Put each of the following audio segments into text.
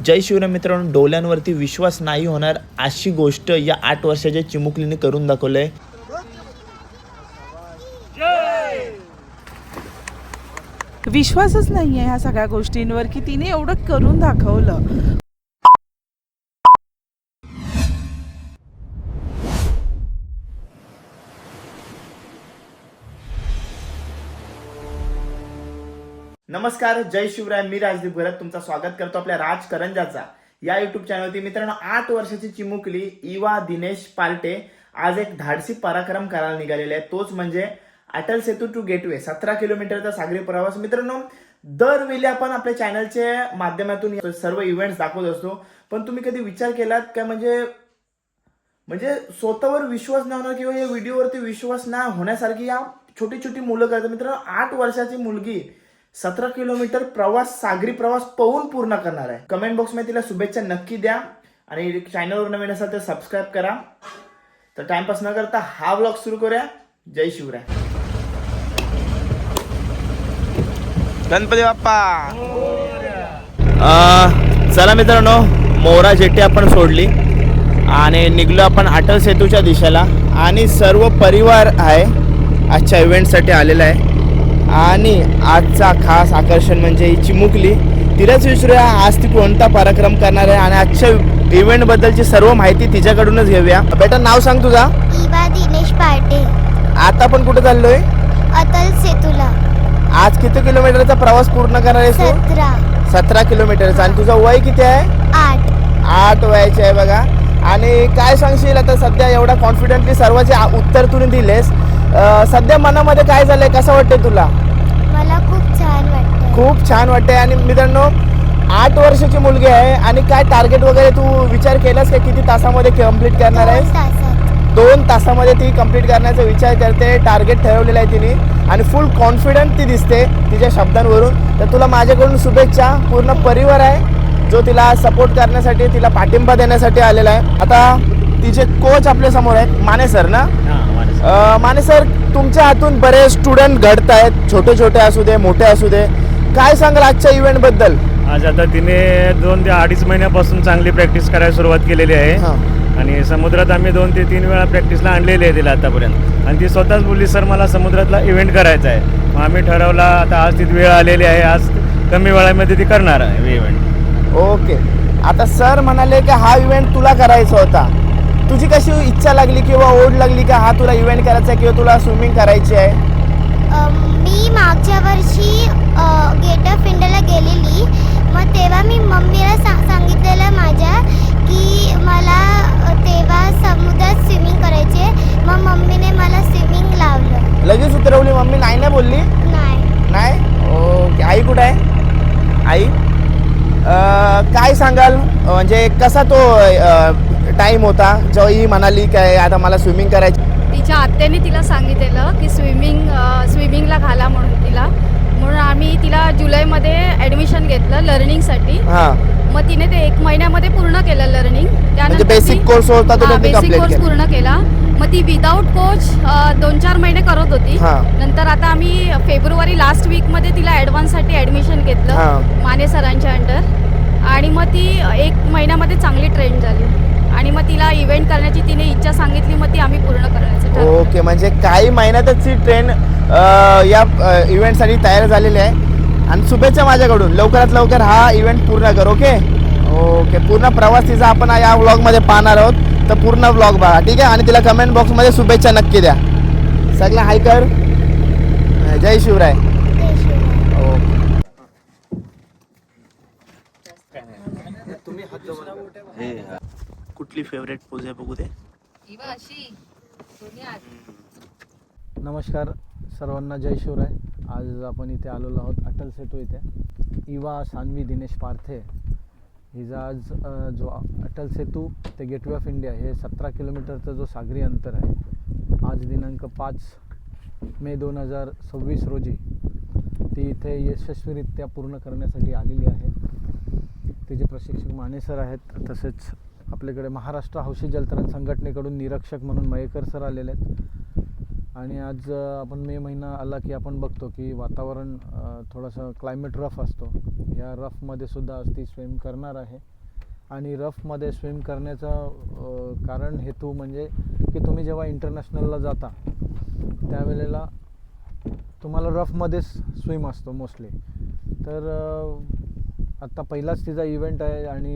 जय शिवराय मित्रांनो, डोल्यांवरती विश्वास नाही होणार अशी गोष्ट या 8 वर्षाच्या चिमुकलीने करून दाखवलंय. विश्वासच नाही आहे ह्या सगळ्या गोष्टींवर की तिने एवढं करून दाखवलं. नमस्कार, जय शिवराय. मी राजदीप घरत तुमचं स्वागत करतो आपल्या राजकरंजाचा या युट्यूब चॅनलवरती. मित्रांनो, 8 वर्षाची चिमुकली इवा दिनेश पार्टे आज एक धाडसी पराक्रम करायला निघालेले आहे. तोच म्हणजे अटल सेतू टू गेटवे 17 किलोमीटरचा सागरी प्रवास. मित्रांनो, दरवेळी आपण आपल्या चॅनलच्या माध्यमातून सर्व इव्हेंट्स दाखवत असतो, पण तुम्ही कधी विचार केलात का म्हणजे स्वतःवर विश्वास नाही होणार किंवा या व्हिडिओवरती विश्वास नाही होण्यासारखी या छोटी छोटी मुलं करतात. मित्रांनो, 8 वर्षाची मुलगी 17 किलोमीटर प्रवास, सागरी प्रवास पळून पूर्ण करणार आहे. कमेंट बॉक्समध्ये तिला शुभेच्छा नक्की द्या आणि चॅनलवर नवीन असाल तर सबस्क्राईब करा. तर टाइमपास न करता हा व्लॉग सुरू करूया. जय शिवराय. गणपती बाप्पा. चला मित्रांनो, मोरा जेटी आपण सोडली आणि निघलो आपण अटल सेतूच्या दिशेला आणि सर्व परिवार आहे आजच्या इव्हेंटसाठी आलेला आहे. आणि आजचा खास आकर्षण म्हणजे ही चिमुकली. तिलाच विचारूया आज ती कोणता पराक्रम करणार आहे आणि आजच्या इव्हेंट बद्दलची सर्व माहिती तिच्याकडूनच घेऊया. बेटा, नाव सांग तुझा. इवा दिनेश पार्टे. आता आपण कुठे चाललोय? अटल सेतूला. आज किती किलोमीटरचा प्रवास पूर्ण करणार आहेस तू? 17 किलोमीटरचा. आणि तुझं वय किती आहे? 8 वयाचे आहे बघा. आणि काय सांगशील आता सध्या एवढा कॉन्फिडेंटली सर्वांचे उत्तर तू दिलेस, सध्या मनामध्ये काय झालंय, कसं वाटतंय तुला? मला खूप छान वाटतं. खूप छान वाटतंय. आणि मित्रांनो, 8 वर्षाची मुलगी आहे आणि काय टार्गेट वगैरे तू विचार केलास का किती तासामध्ये कम्प्लीट करणार आहे? 2 तासामध्ये ती कम्प्लीट करण्याचा विचार करते. टार्गेट ठरवलेला आहे तिने आणि फुल कॉन्फिडंट ती दिसते तिच्या शब्दांवरून. तर तुला माझ्याकडून शुभेच्छा. पूर्ण परिवार आहे जो तिला सपोर्ट करण्यासाठी, तिला पाठिंबा देण्यासाठी आलेला आहे. आता तिचे कोच आपल्या समोर आहेत, माने सर ना. माने सर, तुमच्या हातून बरेच स्टुडंट घडत आहेत, छोटे छोटे असू दे मोठे असू दे. काय सांगाल आजच्या इव्हेंट बद्दल? आज आता तिने 2 ते 2.5 महिन्यापासून चांगली प्रॅक्टिस करायला सुरुवात केलेली आहे. आणि समुद्रात आम्ही 2 ते 3 वेळा प्रॅक्टिसला आणलेली आहे तिला आतापर्यंत. आणि ती स्वतःच बोलली, सर मला समुद्रातला इव्हेंट करायचा आहे. मग आम्ही ठरवला आता आज तिथे वेळ आलेली आहे, आज कमी वेळामध्ये ती करणार आहे इव्हेंट. ओके. आता सर म्हणाले की हा इव्हेंट तुला करायचा होता. तुझी कशी इच्छा लागली किंवा ओढ लागली का हा तुला इव्हेंट करायचा आहे किंवा तुला स्विमिंग करायची आहे? मी मागच्या वर्षी गेट ऑफ इंडियाला गेलेली. मग तेव्हा मी मम्मीला सांगितलेलं माझ्या की मला तेव्हा समुद्रात स्विमिंग करायची. मग मम्मीने मला स्विमिंग लावलं. लगेच उतरवली मम्मी? नाही बोलली? नाही. ओके. आई कुठे आहे? आई, काय सांगाल, म्हणजे कसा तो टाइम होता जेव्हा ही म्हणाली काय आता मला स्विमिंग करायची? तिच्या आत्याने तिला सांगितलेलं की स्विमिंगला घाला म्हणून तिला. म्हणून आम्ही तिला जुलैमध्ये ॲडमिशन घेतलं लर्निंगसाठी. मग तिने ते 1 महिन्यामध्ये पूर्ण केलं लर्निंग. त्यानंतर बेसिक कोर्स होता तो बेसिक कोर्स पूर्ण केला. मग ती विदाऊट कोच 2-4 महिने करत होती. नंतर आता आम्ही फेब्रुवारी लास्ट वीकमध्ये तिला ॲडव्हान्ससाठी ॲडमिशन घेतलं माने सरांच्या अंडर. आणि मग ती 1 महिन्यामध्ये चांगली ट्रेन झाली आणि मग तिला इव्हेंट करण्याची तिने इच्छा सांगितली. मग ती आम्ही पूर्ण करण्याचं ठरवलं. ओके. म्हणजे काही महिन्यातच ती ट्रेन या इव्हेंटसाठी तयार झालेली आहे. आणि शुभेच्छा माझ्याकडून. लवकरात लवकर हा इव्हेंट पूर्ण कर. ओके. पूर्ण प्रवास तिचा आपण या व्लॉगमध्ये पाहणार आहोत, तर पूर्ण व्लॉग बघा, ठीक आहे. आणि तिला कमेंट बॉक्समध्ये शुभेच्छा नक्की द्या. सगळं हाय कर. जय शिवराय. कुठली फेवरेट पोज आहे बघू दे. नमस्कार सर्वांना, जय शिवराय. आज आपण इथे आलेलो आहोत अटल सेतू इथे. इवा सान्वी दिनेश पार्थे हिचा आज जो अटल सेतू ते गेटवे ऑफ इंडिया हे 17 किलोमीटरचा जो सागरी अंतर आहे, आज दिनांक 5 मे 2026 रोजी ती इथे यशस्वीरित्या पूर्ण करण्यासाठी आलेली आहे. तिचे प्रशिक्षक माने सर आहेत, तसेच आपल्याकडे महाराष्ट्र हौशी जलतरण संघटनेकडून निरीक्षक म्हणून मयेकर सर आलेले आहेत. आणि आज आपण मे महिना आला की आपण बघतो की वातावरण थोडंसं क्लायमेट रफ असतो. ह्या रफमध्ये सुद्धा आज ती स्विम करणार आहे. आणि रफमध्ये स्विम करण्याचं कारण हेतू म्हणजे की तुम्ही जेव्हा इंटरनॅशनलला जाता त्यावेळेला तुम्हाला रफमध्येच स्विम असतो मोस्टली. तर आत्ता पहिलाच तिचा इव्हेंट आहे आणि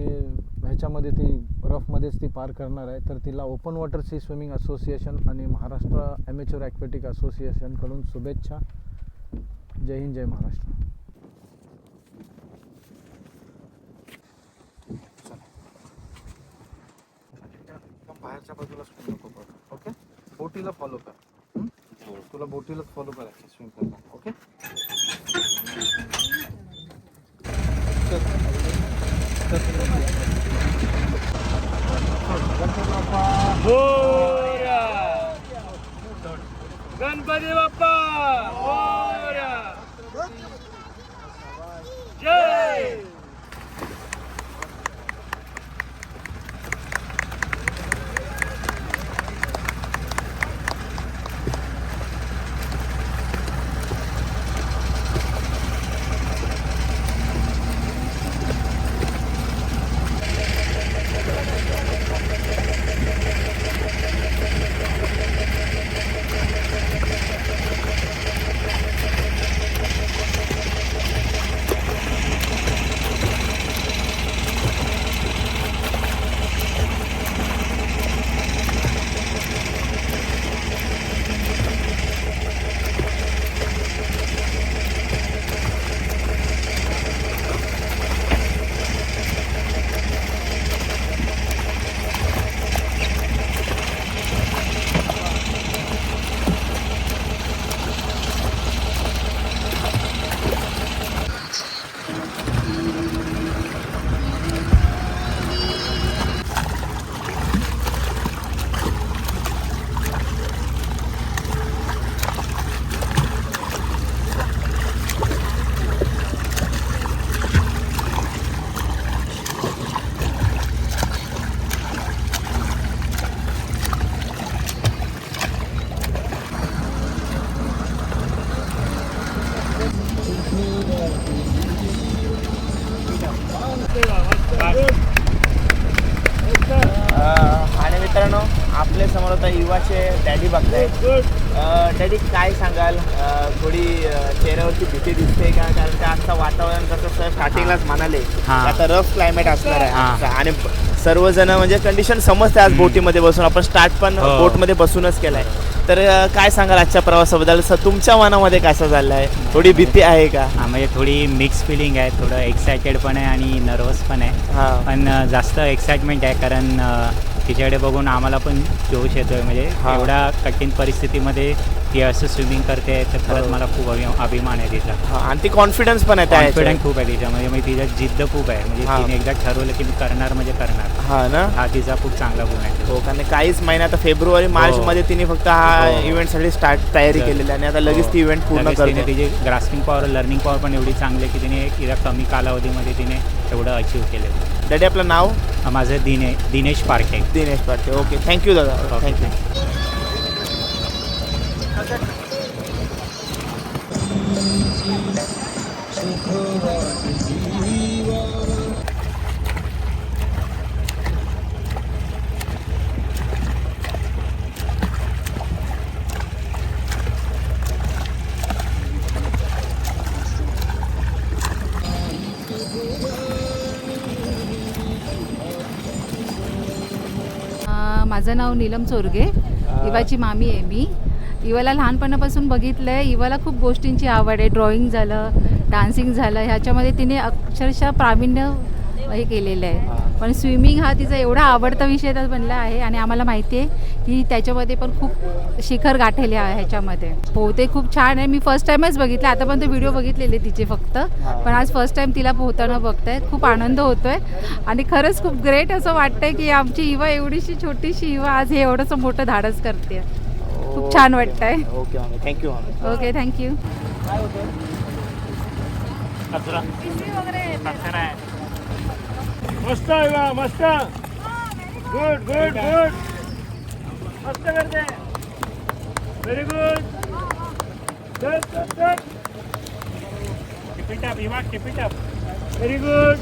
ह्याच्यामध्ये ती रफमध्येच ती पार करणार आहे. तर तिला open water sea swimming association आणि महाराष्ट्र ॲमेच्युअर ॲक्वेटिक असोसिएशनकडून शुभेच्छा. जय हिंद, जय महाराष्ट्र. बाहेरच्या बाजूला स्विम नको करू. ओके, बोटीला फॉलो कर. तुला बोटीलाच फॉलो करायचं स्विम करताना. ओके, गणपती बाप्पा जय. आणि मित्रांनो, आपल्या समोर आता युवाचे डॅडी बघताय. डॅडी काय सांगाल, थोडी चेहऱ्यावरती भीती दिसते का? कारण का आजचं वातावरण कसं स्टार्टिंगलाच म्हणाले आता रफ क्लायमेट असणार आहे आणि सर्वजण म्हणजे कंडिशन समजते. आज बोटीमध्ये बसून आपण स्टार्ट पण बोटमध्ये बसूनच केलाय. तर काय सांगाल आजच्या प्रवासाबद्दल? तुमच्या मनामध्ये कसं झालं आहे? थोडी भीती आहे का? म्हणजे थोडी मिक्स फिलिंग आहे, थोडं एक्सायटेड पण आहे आणि नर्वस पण आहे. पण जास्त एक्साइटमेंट आहे कारण तिच्याकडे बघून आम्हाला पण जोश येतोय. म्हणजे एवढ्या कठीण परिस्थितीमध्ये ती असं स्विमिंग करते तर खरंच मला खूप अभिमान आहे तिचा. आणि ती कॉन्फिडन्स पण आहे, कॉन्फिडंट खूप आहे तिच्यामध्ये. म्हणजे तिच्या जिद्द खूप आहे. म्हणजे तिने एकदा ठरवलं की मी करणार म्हणजे करणार. हा ना, हा तिचा खूप चांगला गुण आहे. हो, कारण काहीच महिन्यात आता फेब्रुवारी मार्च मध्ये तिने फक्त हा इव्हेंटसाठी तयारी केलेली आणि आता लगेच ती इव्हेंट पूर्ण करते. तिची ग्रास्पिंग पॉवर, लर्निंग पॉवर पण एवढी चांगली आहे की तिने इतक्या कमी कालावधीमध्ये तिने एवढं अचीव केलं. डॅडी आपलं नाव? माझं Dinesh Partey. Dinesh Partey. Okay, thank you दादा. थँक्यू. माझं नाव नीलम चोरगे. इवाची मामी आहे मी. इवाला लहानपणापासून बघितलं आहे. इवाला खूप गोष्टींची आवड आहे. ड्रॉइंग झालं, डान्सिंग झालं, ह्याच्यामध्ये तिने अक्षरशः प्रावीण्य हे केलेलं आहे. पण स्विमिंग हा तिचा एवढा आवडता विषय बनला आहे आणि आम्हाला माहिती आहे की त्याच्यामध्ये पण खूप शिखर गाठलेले आहे ह्याच्यामध्ये. पोहते खूप छान आहे. मी फर्स्ट टाईमच बघितलं, आता पण ते व्हिडिओ बघितलेले तिचे फक्त, पण आज फर्स्ट टाईम तिला पोहताना बघताय. खूप आनंद होतोय आणि खरंच खूप ग्रेट असं वाटतंय की आमची इवा, एवढीशी छोटीशी इवा आज हे एवढंसं मोठं धाडस करते. खूप छान वाटतंय. Okay ma'am, thank you ma'am. Okay, thank you. मस्त आहे बा, मस्त. Good good good. मस्त करते. Very good. Good good good. Tip it up, Eva, tip it up. Very good.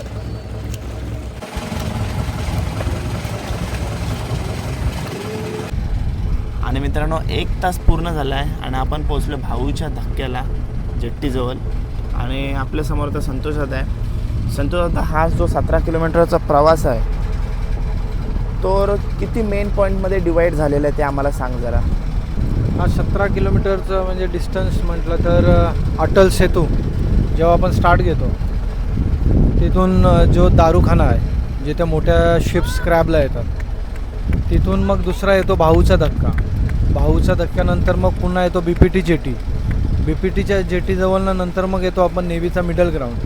आणि मित्रांनो 1 तास पूर्ण झाला आहे आणि आपण पोहोचलो भाऊच्या धक्क्याला जेट्टीजवळ. आणि आपल्यासमोर तर संतोष दादा आहे. संतोष दादा, हा जो 17 किलोमीटरचा प्रवास आहे तो किती मेन पॉईंटमध्ये डिवाईड झालेला आहे ते आम्हाला सांग जरा. हा 17 किलोमीटरचं म्हणजे डिस्टन्स म्हटलं तर अटल सेतू जेव्हा आपण स्टार्ट घेतो तिथून जो दारूखाना आहे जिथे मोठ्या शिप्स क्रॅबला येतात तिथून मग दुसरा येतो भाऊचा धक्का. भाऊच्या धक्क्यानंतर मग पुन्हा येतो BPT जेटी. BPTच्या जेटीजवळनं नंतर मग येतो आपण नेव्हीचा मिडल ग्राउंड.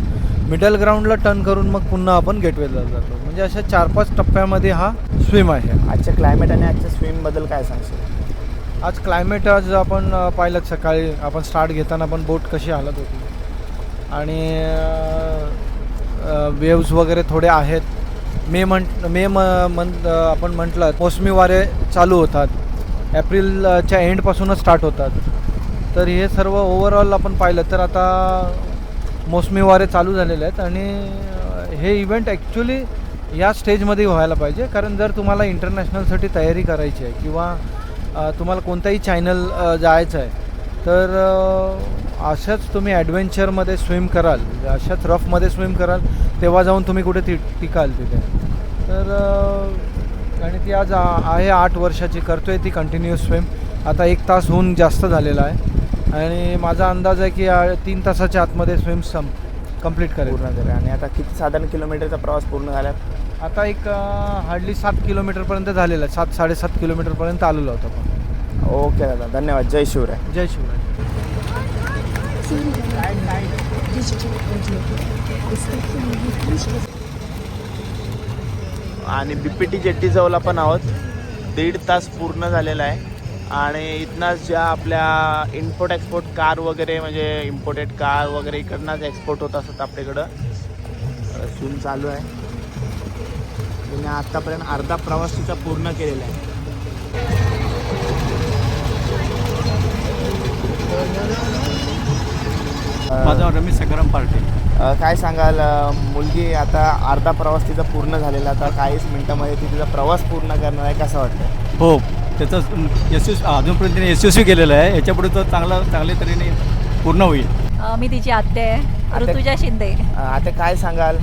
मिडल ग्राउंडला टर्न करून मग पुन्हा आपण गेटवेला जातो. म्हणजे अशा 4-5 टप्प्यामध्ये हा स्विम आहे. आजच्या क्लायमेट आणि आजच्या स्विमबद्दल काय सांगशील? आज क्लायमेट आज आपण पाहिलं सकाळी आपण स्टार्ट घेताना पण बोट कशी हालत होती आणि वेव्स वगैरे थोडे आहेत. मे मंथ आपण म्हटलं मोसमी वारे चालू होतात. एप्रिलच्या एंडपासूनच स्टार्ट होतात. तर हे सर्व ओव्हरऑल आपण पाहिलं तर आता मोसमी वारे चालू झालेले आहेत आणि हे इव्हेंट ॲक्च्युली या स्टेजमध्ये व्हायला पाहिजे. कारण जर तुम्हाला इंटरनॅशनलसाठी तयारी करायची आहे किंवा तुम्हाला कोणताही चॅनल जायचं आहे तर अशाच तुम्ही ॲडव्हेंचरमध्ये स्विम कराल, अशाच रफमध्ये स्विम कराल तेव्हा जाऊन तुम्ही कुठे टिकाल तिथे. तर आणि ती आज आहे 8 वर्षाची, करतो आहे ती कंटिन्युअस स्विम. आता 1 तास होऊन जास्त झालेला आहे आणि माझा अंदाज आहे की 3 तासाच्या आतमध्ये स्विम कंप्लीट करेल पूर्ण करेल. आणि आता किती साधारण किलोमीटरचा प्रवास पूर्ण झाला? आता एक हार्डली 7 किलोमीटरपर्यंत झालेला आहे. 7-7.5 किलोमीटरपर्यंत आलेलो होतो आपण. ओके दादा, धन्यवाद. जय शिवराय. जय शिवराय. आणि BPT जेट्टीजवळ आपण आहोत. 1.5 तास पूर्ण झालेला आहे आणि इथनंच ज्या आपल्या इम्पोर्ट एक्सपोर्ट कार वगैरे म्हणजे इम्पोर्टेड कार वगैरे इकडनंच एक्सपोर्ट होत असतात आपल्याकडं. स्विम चालू आहे. आणि आत्तापर्यंत अर्धा प्रवास तिचा पूर्ण केलेला आहे. माझं रमेश सकाराम पार्टी. काय सांगाल, मुलगी आता अर्धा प्रवास तिचा पूर्ण झालेला, आता काहीच मिनिटामध्ये ती तिचा प्रवास पूर्ण करणार आहे, कसं वाटतं? हो, त्याचं अजूनपर्यंत यशस्वी केलेलं आहे. याच्यापुढे तर चांगल्या तऱ्हेने पूर्ण होईल. मी तिची आत्या आहे, ऋतुजा शिंदे. आता काय सांगाल?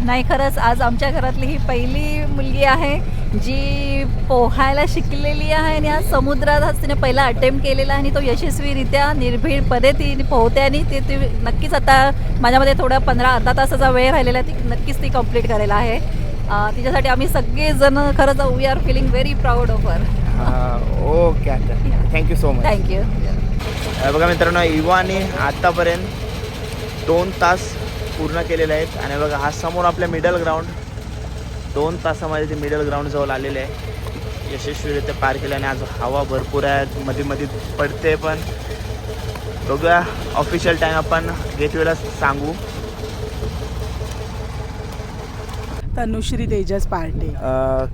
नाही, खरंच आज आमच्या घरातली ही पहिली मुलगी आहे जी पोहायला शिकलेली आहे आणि आज समुद्रात आज तिने पहिला अटेम्प्ट केलेला आहे आणि तो यशस्वीरित्या निर्भीडपणे ती पोहते आणि ती नक्कीच आता माझ्यामध्ये थोडा 15-अर्धा तासाचा वेळ राहिलेला आहे. ती नक्कीच ती कंप्लीट करायला आहे. तिच्यासाठी आम्ही सगळेजण खरंच we are feeling very proud of her. Okay, thank you so much. Thank you. बघा मित्रांनो, इवाने आत्तापर्यंत 2 तास पूर्ण केलेले आहेत आणि बघा हा समोर आपल्या मिडल ग्राउंड 2 तासामध्ये ते मिडल ग्राउंड जवळ आलेले आहे. यशस्वीरित्या पार केले आणि आज हवा भरपूर आहे, मध्ये पडते. पण बघूया ऑफिशियल टाईम आपण गेटवेला सांगू. तनुश्री तेजस पार्टे.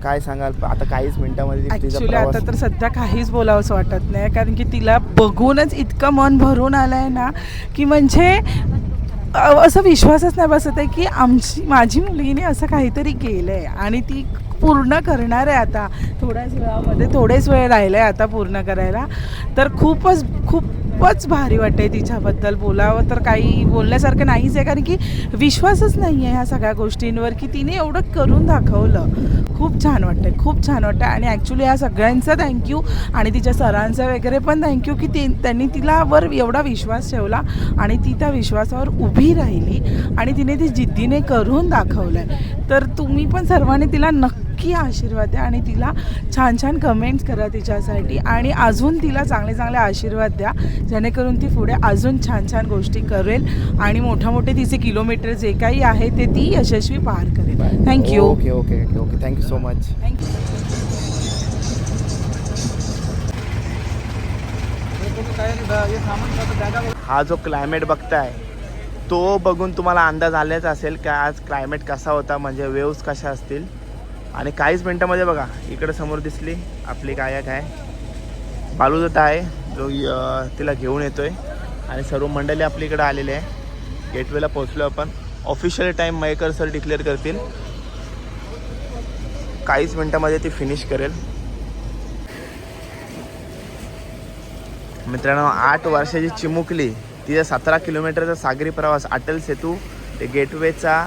काय सांगाल आता काहीच मिनिटामध्ये ॲक्च्युली आता तर सध्या काहीच बोलावंसं वाटत नाही, कारण की तिला बघूनच इतकं मन भरून आलं आहे ना की म्हणजे असं विश्वासच नाही बसत आहे की माझी मुलगीने असं काहीतरी केलं आहे आणि ती पूर्ण करणार आहे. आता थोडेच वेळ राहिलं आहे आता पूर्ण करायला. तर खूपच भारी वाटते तिच्याबद्दल. बोलावं तर काही बोलण्यासारखं नाहीच आहे, कारण की विश्वासच नाही आहे ह्या सगळ्या गोष्टींवर की तिने एवढं करून दाखवलं. खूप छान वाटतं आणि ॲक्च्युली ह्या सगळ्यांचं थँक्यू आणि तिच्या सरांचं वगैरे पण थँक्यू की त्यांनी तिलावर एवढा विश्वास ठेवला आणि ती त्या विश्वासावर उभी राहिली आणि तिने ती जिद्दीने करून दाखवलं आहे. तर तुम्ही पण सर्वांनी तिला नक्की आशीर्वाद द्या आणि तिला छान कमेंट्स करा तिच्यासाठी आणि अजून तिला चांगले आशीर्वाद द्या, जेणेकरून ती पुढे अजून छान गोष्टी करेल आणि मोठे तिचे किलोमीटर जे काही आहे ते ती यशस्वी पार करेल. Thank you. Okay, thank you so much. हा जो क्लायमेट बघताय तो बघून तुम्हाला अंदाज आलाच असेल की आज क्लायमेट कसा होता, म्हणजे वेव्स कशा असतील. आणि काहीच मिनटामध्ये बघा इकडे समोर दिसली आपली कायक आहे, बालूदत्ता आहे जो तिला घेऊन येतोय आणि सर्व मंडळी आपली इकडे आलेले आहे. गेटवेला पोहोचलो आपण. Official time Mayekar sir declare करतील. काहीच मिनटामध्ये ती फिनिश करेल. मित्रांनो 8 वर्षाची चिमुकली तिचा 17 किलोमीटरचा सागरी प्रवास अटल सेतू ते गेटवेचा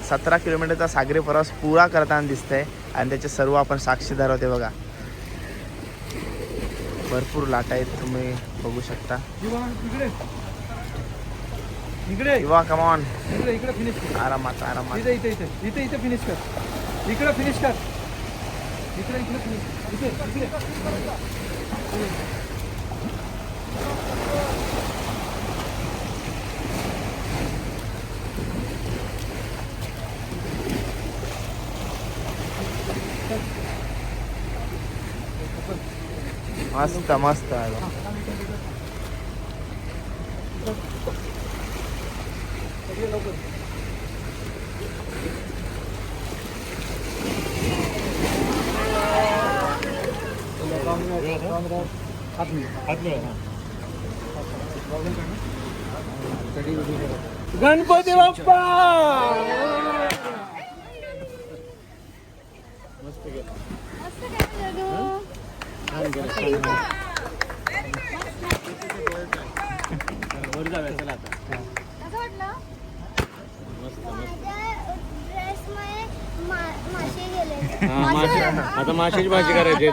17 किलोमीटरचा सागरी प्रवास पुरा करताना दिसतंय आणि त्याचे सर्व आपण साक्षीदार होते. बघा भरपूर लाटा आहेत, तुम्ही बघू शकता. युवा कमॉन इकडे फिनिश कर. आरामात आरामात. इथे इथे इथे इथे इथे फिनिश कर. इकडे फिनिश कर. इकडे इकडे फिनिश. इथे इकडे. मस्त मस्त आहे. गणपती बाप्पा. मासे गेले. आता माशाची भाजी करायची.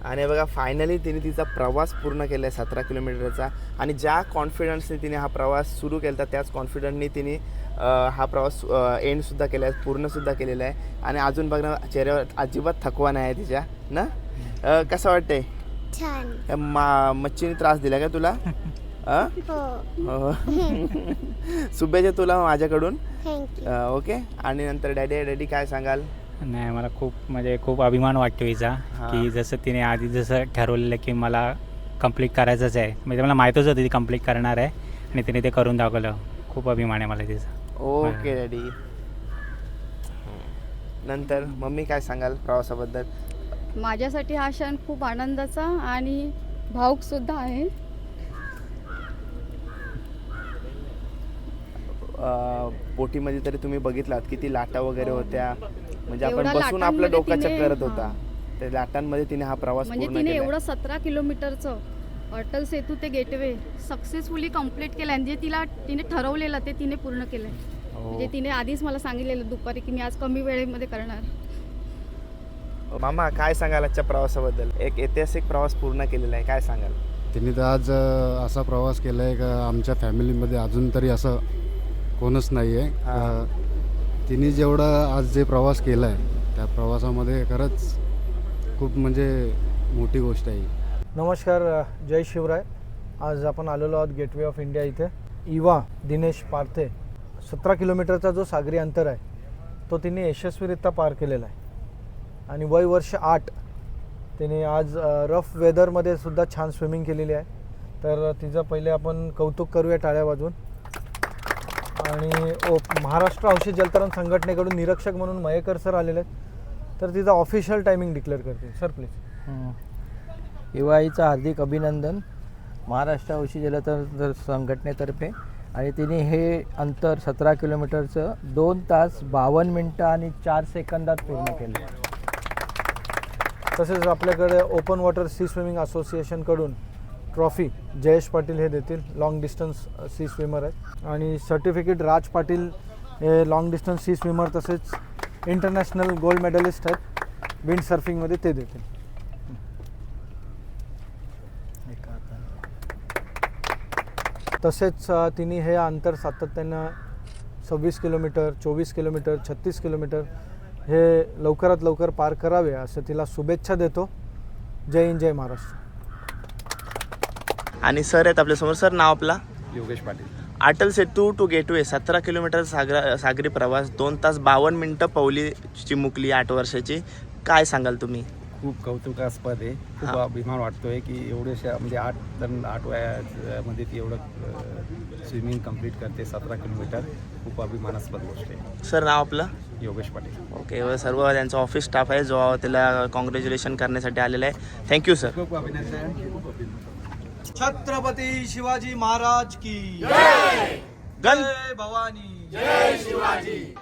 आणि बघा फायनली तिने तिचा प्रवास पूर्ण केला आहे 17 किलोमीटरचा. आणि ज्या कॉन्फिडन्सने तिने हा प्रवास सुरू केला त्याच कॉन्फिडंटने तिने हा प्रवास एंडसुद्धा केला आहे, पूर्णसुद्धा केलेला आहे. आणि अजून बघ ना चेहऱ्यावर अजिबात थकवा नाही आहे तिच्या ना. कसं वाटतंय? छान. मच्छीने त्रास दिला का तुला? हो. शुभेच्छा तुला माझ्याकडून. थँक्यू. ओके. आणि नंतर डॅडी काय सांगाल? नाही मला खूप अभिमान वाटतो हिचा, की जसं तिने आधी जसं ठरवलेलं की मला कंप्लीट करायचंच आहे, म्हणजे मला माहीतच होतं ती कंप्लीट करणार आहे आणि तिने ते करून दाखवलं. खूप अभिमान आहे मला तिचा. Okay daddy. नंतर मम्मी काय सांगाल प्रवासाबद्दल? माझ्यासाठी हा क्षण खूप आनंदाचा आणि भावुकसुद्धा आहे. बोटीमध्ये तरी तुम्ही बघितलात किती लाटा वगैरे होत्या, म्हणजे आपण एवढ्या बसून आपलं डोकं लाटांमध्ये चक्कर करत तिने- होता. त्या लाटांमध्ये तिने हा प्रवास म्हणजे पूर्ण तिने केला. एवढं 17 किलोमीटरचं अटल सेतू ते गेटवे सक्सेसफुली कम्प्लीट केलं आणि जे तिने ठरवलेलं ते तिने पूर्ण केलं आहे. म्हणजे तिने आधीच मला सांगितलेलं दुपारी की मी आज कमी वेळेमध्ये करणार. मामा काय सांगाल आजच्या प्रवासाबद्दल? एक ऐतिहासिक प्रवास पूर्ण केलेला आहे, काय सांगाल? त्यांनी तर आज असा प्रवास केला आहे का आमच्या फॅमिलीमध्ये अजून तरी असं कोणच नाही आहे. तिने जेवढा आज जे प्रवास केला आहे त्या प्रवासामध्ये खरंच खूप म्हणजे मोठी गोष्ट आहे. नमस्कार, जय शिवराय. आज आपण आलेलो आहोत गेटवे ऑफ इंडिया इथे. इवा दिनेश पारथे 17 किलोमीटरचा जो सागरी अंतर आहे तो तिने यशस्वीरित्या पार केलेला आहे. आणि वय वर्ष 8. तिने आज रफ वेदरमध्ये सुद्धा छान स्विमिंग केलेली आहे. तर तिचं पहिले आपण कौतुक करूया टाळ्या वाजवून. आणि महाराष्ट्र औषध जलतरण संघटनेकडून निरीक्षक म्हणून मयेकर सर आलेले आहेत. तर तिचा ऑफिशियल टायमिंग डिक्लेअर करते. Sir please. इवाईचं हार्दिक अभिनंदन महाराष्ट्र औषधी जलतरण संघटनेतर्फे. आणि तिने हे अंतर 17 किलोमीटरचं 2 तास 52 मिनटं आणि 4 सेकंदात पूर्ण केलं. तसेच आपल्याकडे ओपन वॉटर सी स्विमिंग असोसिएशनकडून ट्रॉफी जयेश पाटील हे देतील. लाँग डिस्टन्स सी स्विमर आहेत. आणि सर्टिफिकेट राज पाटील हे लाँग डिस्टन्स सी स्विमर तसेच इंटरनॅशनल गोल्ड मेडलिस्ट आहेत विंड सर्फिंगमध्ये, ते देतील. तसेच तिने हे अंतर सातत्यानं 26 किलोमीटर, 24 किलोमीटर, 36 किलोमीटर हे लवकरात लवकर पार करावे असं तिला शुभेच्छा देतो. जय हिंद, जय महाराष्ट्र. आणि सर आहेत आपल्यासमोर. सर नाव आपला? Yogesh Patil. Atal Setu to gateway 17 kilometre सागरी प्रवास 2 तास 52 मिनटं पवली चिमुकली 8 वर्षाची. काय सांगाल तुम्ही? खूप कौतुकास्पद आहे. खूप अभिमान वाटतोय की एवढ्याशा म्हणजे 8 वयामध्ये ती एवढं स्विमिंग कंप्लीट करते 17 किलोमीटर. खूप अभिमानास्पद गोष्ट आहे. सर नाव आपलं? योगेश पाटील. ओके, व सर्व त्यांचा ऑफिस स्टाफ आहे जो त्याला कॉंग्रॅच्युलेशन करण्यासाठी आलेला आहे. Thank you sir. खूप अभिनंदन. छत्रपती शिवाजी महाराज की गण भवानी. जय शिवाजी.